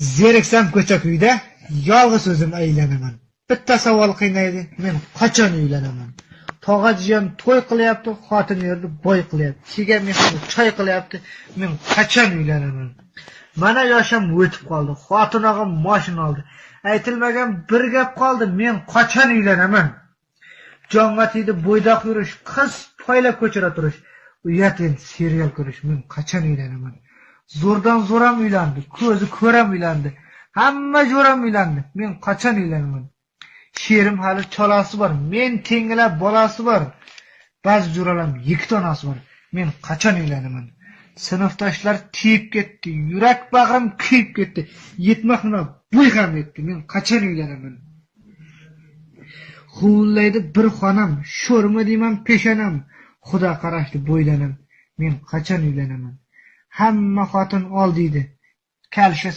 Zeriksam ko'cha kuyda yolg'iz o'zim aylanaman. Bitta savol qiynaydi, men qachon uylanaman? Tog'ajiyam to'y qilyapti, xotin yerda boy qilyapti. Chiga mehmon choy qilyapti, men qachon uylanaman? Mana yoshim o'tib qoldi, xotin og'am mashina oldi. Aytilmagan bir gap qoldi, men qachon uylanaman? Jonga tegdi bo'ydoq yurish, qiz poylab ko'chira turish. Uyat endi serial ko'rish, men qachon uylanaman? Zo'rdan zo'ram uylandi, ko'zi ko'ram uylandi. Hamma jo'ram uylandi. Men qachon uylanaman? Sherim hali cholasi bor, men tengilab bolasi bor. Ba'zi jo'ralam 2 tonasi bor. Men qachon uylanaman? Sinfdoshlar tiyib ketdi, yurak bag'rim kuyib ketdi. Yetmoqnima bo'y ham yetdi. Men qachon uylanaman? Huvullaydi bir xonam, sho'rmi deyman peshonam. Xudo qarashdi bo'ylanam. Men qachon uylanaman? Hamma xotin ol deydi. Kalsha